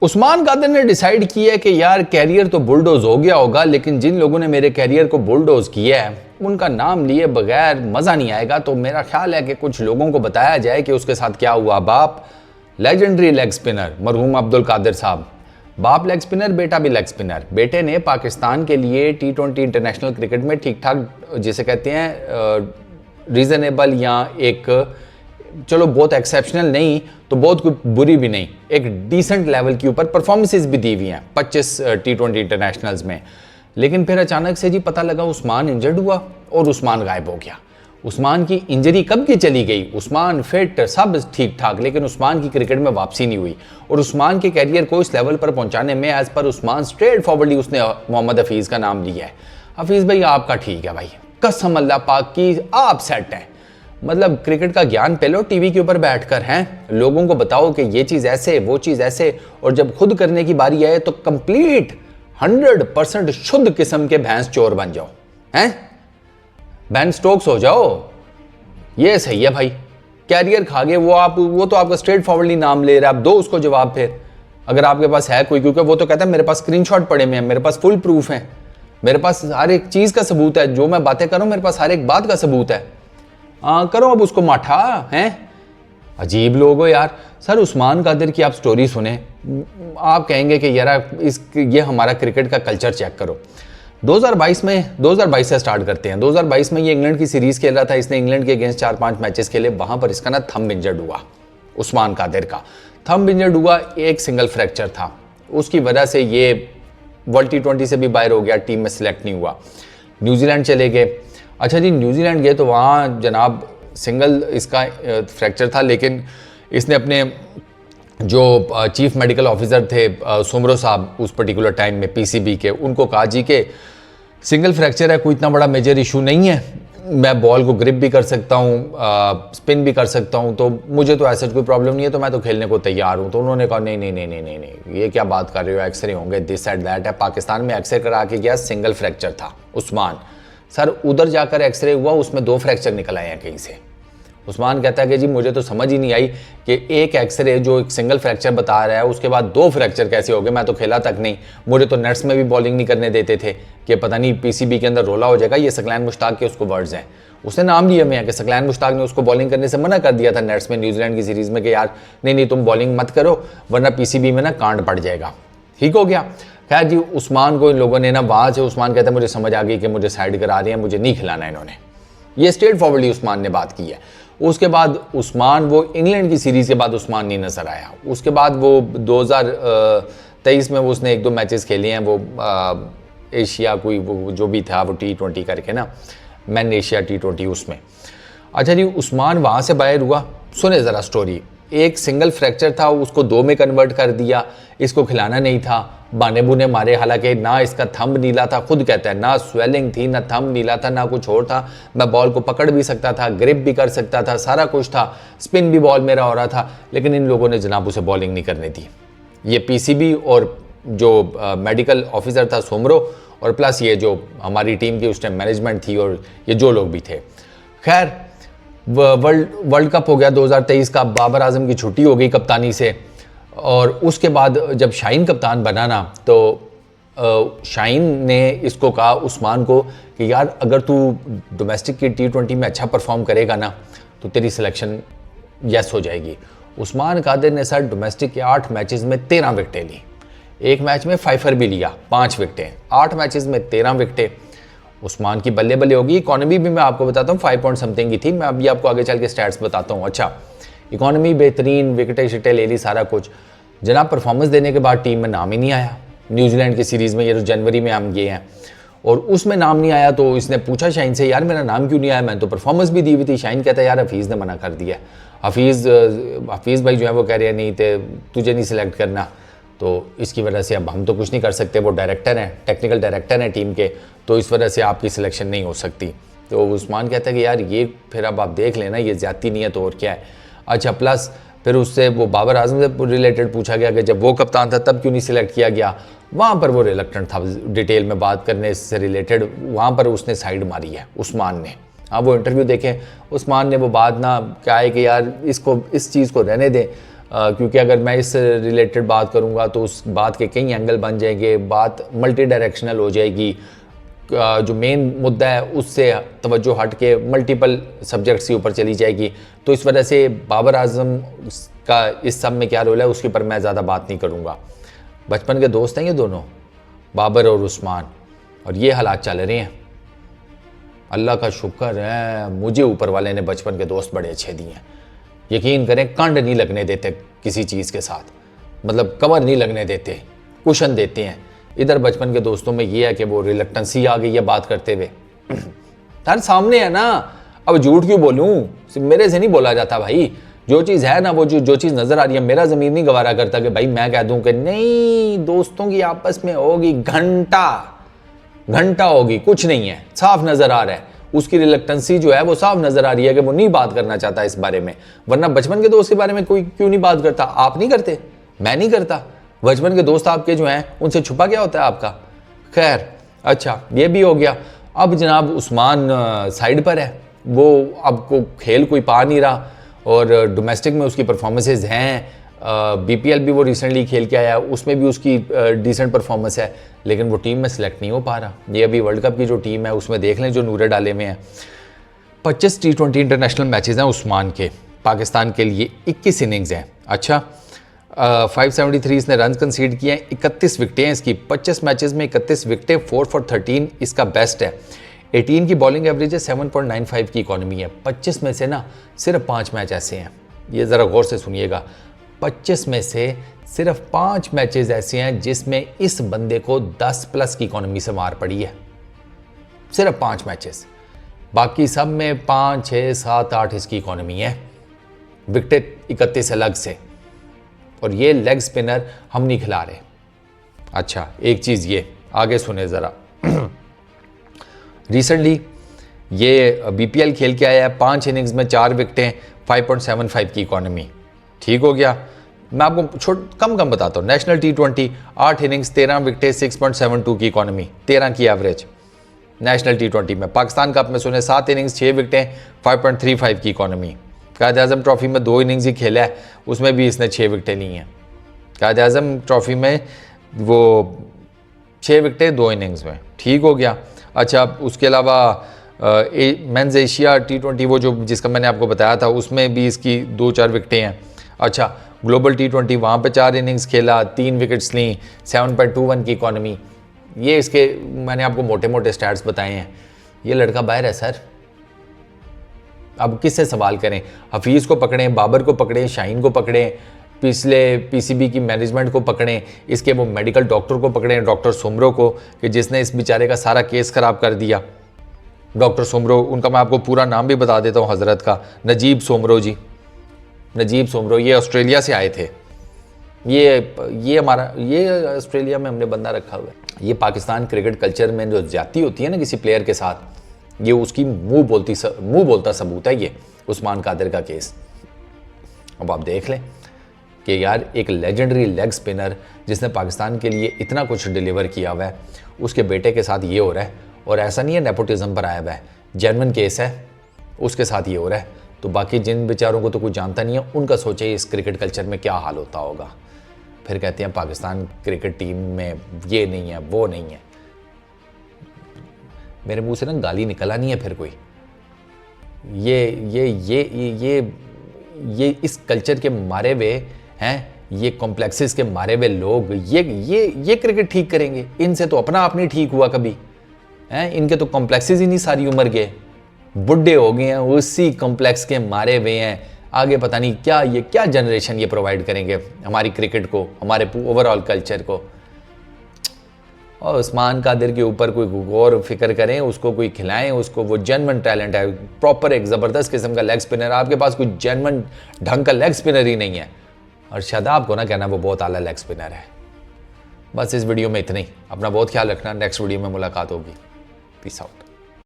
उस्मान कादिर ने डिसाइड किया कि यार कैरियर तो बुलडोज हो गया होगा, लेकिन जिन लोगों ने मेरे कैरियर को बुलडोज किया है उनका नाम लिए बगैर मज़ा नहीं आएगा। तो मेरा ख्याल है कि कुछ लोगों को बताया जाए कि उसके साथ क्या हुआ। बाप लेजेंडरी लेग स्पिनर मरहूम अब्दुल कादिर साहब, बाप लेग स्पिनर, बेटा भी लेग स्पिनर। बेटे ने पाकिस्तान के लिए T20 इंटरनेशनल क्रिकेट में ठीक ठाक, जिसे कहते हैं रीज़नेबल, या एक चलो बहुत एक्सेप्शनल नहीं तो बहुत कुछ बुरी भी नहीं, एक डिसेंट लेवल के ऊपर परफॉर्मेंसेस भी दी हुई हैं 25 T20 इंटरनेशनल्स में। लेकिन फिर अचानक से जी पता लगा उस्मान इंजर्ड हुआ और उस्मान गायब हो गया। उस्मान की इंजरी कब की चली गई, उस्मान फिट सब ठीक ठाक, लेकिन उस्मान की क्रिकेट में वापसी नहीं हुई। और उस्मान के कैरियर को इस लेवल पर पहुंचाने में as per Usman straight forwardly उसने मोहम्मद हफीज़ का नाम लिया है। हफीज़ भाई आपका ठीक है भाई, कसम अल्लाह पाक की आप सेट हैं। मतलब क्रिकेट का ज्ञान पे लो टीवी के ऊपर बैठकर, हैं लोगों को बताओ कि ये चीज़ ऐसे वो चीज़ ऐसे, और जब खुद करने की बारी आए तो कंप्लीट 100% शुद्ध किस्म के भैंस चोर बन जाओ, हैं बैन स्टोक्स हो जाओ। ये सही है भाई, कैरियर खा गए वो तो आपका स्ट्रेट फॉरवर्डली नाम ले रहा है, आप दो उसको जवाब फिर, अगर आपके पास है कोई, क्योंकि वो तो कहता है मेरे पास स्क्रीनशॉट पड़े हुए हैं, मेरे पास फुल प्रूफ है, मेरे पास हर एक चीज़ का सबूत है, जो मैं बातें करूँ मेरे पास हर एक बात का सबूत है। करो अब उसको माठा, हैं अजीब लोग हो यार। सर उस्मान कादिर की आप स्टोरी सुने, आप कहेंगे कि यार ये हमारा क्रिकेट का कल्चर चेक करो। 2022 से स्टार्ट करते हैं। 2022 में ये इंग्लैंड की सीरीज़ खेल रहा था, इसने इंग्लैंड के अगेंस्ट 4-5 मैचेस खेले, वहाँ पर इसका ना थंब इंजर्ड हुआ। उस्मान कादिर का थंब इंजर्ड हुआ, एक सिंगल फ्रैक्चर था, उसकी वजह से ये वर्ल्ड T20 से भी बाहर हो गया, टीम में सिलेक्ट नहीं हुआ। न्यूजीलैंड चले गए। अच्छा जी, न्यूजीलैंड गए तो वहाँ जनाब सिंगल इसका फ्रैक्चर था, लेकिन इसने अपने जो चीफ मेडिकल ऑफिसर थे सुमरो साहब उस पर्टिकुलर टाइम में PCB के, उनको कहा जी कि सिंगल फ्रैक्चर है, कोई इतना बड़ा मेजर इशू नहीं है, मैं बॉल को ग्रिप भी कर सकता हूँ, स्पिन भी कर सकता हूँ, तो मुझे तो ऐसा कोई प्रॉब्लम नहीं है, तो मैं तो खेलने को तैयार हूँ। तो उन्होंने कहा नहीं नहीं नहीं नहीं नहीं नहीं, ये क्या बात कर रहे हो, एक्सरे होंगे, दिस एंड दैट है। पाकिस्तान में एक्सरे करा के गया, सिंगल फ्रैक्चर था उस्मान। सर उधर जाकर एक्सरे हुआ, उसमें 2 फ्रैक्चर निकल आए हैं कहीं से। उस्मान कहता है कि जी मुझे तो समझ ही नहीं आई कि एक एक्सरे जो एक सिंगल फ्रैक्चर बता रहा है उसके बाद 2 फ्रैक्चर कैसे हो गए, मैं तो खेला तक नहीं, मुझे तो नेट्स में भी बॉलिंग नहीं करने देते थे कि पता नहीं PCB के अंदर रोला हो जाएगा। ये सकलैन मुश्ताक के उसको वर्ड्स हैं, उसने नाम लिया मैं कि सकलैन मुश्ताक ने उसको बॉलिंग करने से मना कर दिया था नेट्स में न्यूजीलैंड की सीरीज़ में कि यार नहीं तुम बॉलिंग मत करो वरना PCB में ना कांड पड़ जाएगा। ठीक हो गया। खैर जी उस्मान को इन लोगों ने ना, वहाँ से उस्मान कहता है मुझे समझ आ गई कि मुझे साइड करा रहे हैं, मुझे नहीं खिलाना इन्होंने। ये स्ट्रेट फॉरवर्डली उस्मान ने बात की है। उसके बाद उस्मान, वो इंग्लैंड की सीरीज़ के बाद उस्मान नहीं नज़र आया। उसके बाद वो 2023 में वो उसने 1-2 मैचेस खेले हैं, वो एशिया कोई वो जो भी था वो T20 करके ना, मैन एशिया T20 उसमें। अच्छा जी उस्मान वहाँ से बाहर हुआ, सुने ज़रा स्टोरी। एक सिंगल फ्रैक्चर था, उसको 2 में कन्वर्ट कर दिया, इसको खिलाना नहीं था, बाने बुने मारे, हालांकि ना इसका थंब नीला था, खुद कहता है ना स्वेलिंग थी, ना थंब नीला था, ना कुछ और था, मैं बॉल को पकड़ भी सकता था, ग्रिप भी कर सकता था, सारा कुछ था, स्पिन भी बॉल मेरा हो रहा था, लेकिन इन लोगों ने जनाब उसे बॉलिंग नहीं करने दी। ये PCB और जो मेडिकल ऑफिसर था सुमरो, और प्लस ये जो हमारी टीम की उस टाइम मैनेजमेंट थी और ये जो लोग भी थे। खैर वर्ल्ड कप हो गया 2023 का, बाबर आजम की छुट्टी हो गई कप्तानी से, और उसके बाद जब शाहीन कप्तान बना ना, तो शाहीन ने इसको कहा उस्मान को कि यार अगर तू डोमेस्टिक की T20 में अच्छा परफॉर्म करेगा ना तो तेरी सिलेक्शन यस हो जाएगी। उस्मान कादिर ने सर डोमेस्टिक के 8 मैचेस में 13 विकेटें ली, एक मैच में फाइफर भी लिया, 5 विकेटें, 8 मैचेस में 13 विकेटें। उस्मान की बल्ले बल्ले होगी। इकॉनमी भी मैं आपको बताता हूँ 5 पॉइंट समथिंग की थी, मैं अभी आपको आगे चल के स्टैट्स बताता हूँ। अच्छा इकॉनमी बेहतरीन, विकेटें शिकेटें ले ली, सारा कुछ। जनाब परफॉर्मेंस देने के बाद टीम में नाम ही नहीं आया। न्यूजीलैंड की सीरीज़ में ये जो जनवरी में हम गए हैं और उसमें नाम नहीं आया, तो इसने पूछा शाहीन से यार मेरा नाम क्यों नहीं आया, मैंने तो परफॉर्मेंस भी दी हुई थी। शाहीन कहता है यार हफीज़ ने मना कर दिया, हफीज़ भाई जो है वो कह रहे हैं नहीं थे तुझे नहीं सिलेक्ट करना, तो इसकी वजह से अब हम तो कुछ नहीं कर सकते, वो डायरेक्टर हैं, टेक्निकल डायरेक्टर हैं टीम के, तो इस वजह से आपकी सिलेक्शन नहीं हो सकती। तो उस्मान कहता है कि यार ये फिर अब आप देख लेना, ये ज़्यादती नहीं है तो और क्या है। अच्छा प्लस फिर उससे वो बाबर आजम से रिलेटेड पूछा गया कि जब वो कप्तान था तब क्यों नहीं सिलेक्ट किया गया, वहाँ पर वो रिलक्टेंट था डिटेल में बात करने से रिलेटेड, वहाँ पर उसने साइड मारी है उस्मान ने। आप वो इंटरव्यू देखें, उस्मान ने वो बात ना क्या है कि यार इसको इस चीज़ को रहने दें, क्योंकि अगर मैं इस रिलेटेड बात करूँगा तो उस बात के कई एंगल बन जाएंगे, बात मल्टी डायरेक्शनल हो जाएगी। जो मेन मुद्दा है उससे तवज्जो हट के मल्टीपल सब्जेक्ट्स के ऊपर चली जाएगी। तो इस वजह से बाबर आजम का इस सब में क्या रोल है उसके ऊपर मैं ज़्यादा बात नहीं करूँगा। बचपन के दोस्त हैं ये दोनों, बाबर और उस्मान, और ये हालात चल रहे हैं। अल्लाह का शुक्र है मुझे ऊपर वाले ने बचपन के दोस्त बड़े अच्छे दिए हैं। यकीन करें कंड नहीं लगने देते किसी चीज़ के साथ, मतलब कवर नहीं लगने देते, कुशन देते हैं। इधर बचपन के दोस्तों में ये है कि वो रिलक्टेंसी आ गई है बात करते हुए। यार सामने है ना, अब झूठ क्यों बोलूं, मेरे से नहीं बोला जाता भाई। जो चीज़ है ना, वो जो चीज़ नज़र आ रही है, मेरा ज़मीर नहीं गवारा करता कि भाई मैं कह दूं कि नहीं दोस्तों की आपस में होगी घंटा होगी, कुछ नहीं है, साफ नज़र आ रहा है। उसकी रिलक्टेंसी जो है वो साफ नज़र आ रही है कि वो नहीं बात करना चाहता इस बारे में। वरना बचपन के दोस्त के बारे में कोई क्यों नहीं बात करता? आप नहीं करते, मैं नहीं करता। बचपन के दोस्त आपके जो हैं उनसे छुपा क्या होता है आपका? खैर, अच्छा ये भी हो गया। अब जनाब उस्मान साइड पर है, वो अब को खेल कोई पा नहीं रहा, और डोमेस्टिक में उसकी परफॉर्मेंसेज हैं। बीपीएल भी वो रिसेंटली खेल के आया, उसमें भी उसकी डिसेंट परफॉर्मेंस है, लेकिन वो टीम में सिलेक्ट नहीं हो पा रहा। ये अभी वर्ल्ड कप की जो टीम है उसमें देख लें जो नूरे डाले में हैं। 25 T20 इंटरनेशनल मैचेस हैं उस्मान के, पाकिस्तान के लिए 21 इनिंग्स हैं। अच्छा 573 इसने रन कंसीड किए हैं, 31 विकटें हैं इसकी। 25 मैचेस में 31 विकटें, 4 for 13 इसका बेस्ट है। 18 की बॉलिंग एवरेज है, 7.95 की इकॉनमी है। 25 में से ना सिर्फ 5 मैच ऐसे हैं, ये ज़रा गौर से सुनिएगा। 25 में से सिर्फ 5 मैचेस ऐसे हैं जिसमें इस बंदे को 10+ की इकॉनमी से मार पड़ी है, सिर्फ 5 मैचेस। बाकी सब में 5, 6, 7, 8 इसकी इकॉनमी है, विकेट 31 अलग से, और ये लेग स्पिनर हम नहीं खिला रहे। अच्छा एक चीज़ ये आगे सुने ज़रा। रिसेंटली ये बीपीएल खेल के आया है, 5 इनिंग्स में 4 विकटें, 5.75 की इकॉनमी। ठीक हो गया। मैं आपको कम बताता हूँ। नेशनल T20 8 इनिंग्स 13 विकटें, 6.72 की इकॉनमी, 13 की एवरेज नेशनल T20 में। पाकिस्तान कप में सुने 7 इनिंग्स 6 विकटें, 5.35 की इकॉनमी। कायद आज़म ट्रॉफी में 2 इनिंग्स ही खेला है, उसमें भी इसने 6 विकटें ली हैं। कायद आज़म ट्रॉफी में वो 6 विकटें 2 इनिंग्स में। ठीक हो गया। अच्छा उसके अलावा मेंस एशिया T20 वो जो जिसका मैंने आपको बताया था उसमें भी इसकी 2-4 विकटें हैं। अच्छा ग्लोबल T20 वहाँ पे 4 इनिंग्स खेला, 3 विकेट्स ली, 7.21 की इकॉनमी। ये इसके मैंने आपको मोटे मोटे स्टैट्स बताए हैं। ये लड़का बाहर है सर। अब किससे सवाल करें? हफीज़ को पकड़ें, बाबर को पकड़ें, शाहीन को पकड़ें, पिछले पीसीबी की मैनेजमेंट को पकड़ें, इसके वो मेडिकल डॉक्टर को पकड़ें, डॉक्टर सोमरो को, कि जिसने इस बेचारे का सारा केस ख़राब कर दिया। डॉक्टर सोमरो, उनका मैं आपको पूरा नाम भी बता देता हूँ हज़रत का, नजीब सोमरो जी। नजीब सोमरो ये ऑस्ट्रेलिया से आए थे। ये हमारा ये ऑस्ट्रेलिया में हमने बंदा रखा हुआ है। ये पाकिस्तान क्रिकेट कल्चर में जो ज्यादती होती है ना किसी प्लेयर के साथ, ये उसकी मुंह बोलता सबूत है ये उस्मान कादिर का केस। अब आप देख लें कि यार एक लेजेंडरी लेग स्पिनर जिसने पाकिस्तान के लिए इतना कुछ डिलीवर किया हुआ है, उसके बेटे के साथ ये हो रहा है। और ऐसा नहीं है नेपोटिज्म पर आया हुआ है, जेन्युइन केस है, उसके साथ ये हो रहा है। तो बाकी जिन बेचारों को तो कुछ जानता नहीं है, उनका सोचे इस क्रिकेट कल्चर में क्या हाल होता होगा। फिर कहते हैं पाकिस्तान क्रिकेट टीम में ये नहीं है वो नहीं है। मेरे मुंह से ना गाली निकला नहीं है फिर कोई। ये इस कल्चर के मारे हुए हैं, ये कॉम्प्लेक्सेस के मारे हुए लोग ये क्रिकेट ठीक करेंगे? इनसे तो अपना आप नहीं ठीक हुआ कभी हैं। इनके तो कॉम्प्लेक्सेस ही नहीं सारी उम्र के, बुढ़े हो गए हैं, उसी कॉम्प्लेक्स के मारे हुए हैं। आगे पता नहीं क्या जनरेशन ये प्रोवाइड करेंगे हमारी क्रिकेट को, हमारे ओवरऑल कल्चर को। और उस्मान कादिर के ऊपर कोई गौर फिक्र करें, उसको कोई खिलाएं, उसको वो जेन्युइन टैलेंट है, प्रॉपर एक ज़बरदस्त किस्म का लेग स्पिनर। आपके पास कोई जेन्युइन ढंग का लेग स्पिनर ही नहीं है, और शादाब को ना कहना वो बहुत आला लेग स्पिनर है। बस इस वीडियो में इतना ही। अपना बहुत ख्याल रखना, नेक्स्ट वीडियो में मुलाकात होगी। Peace out.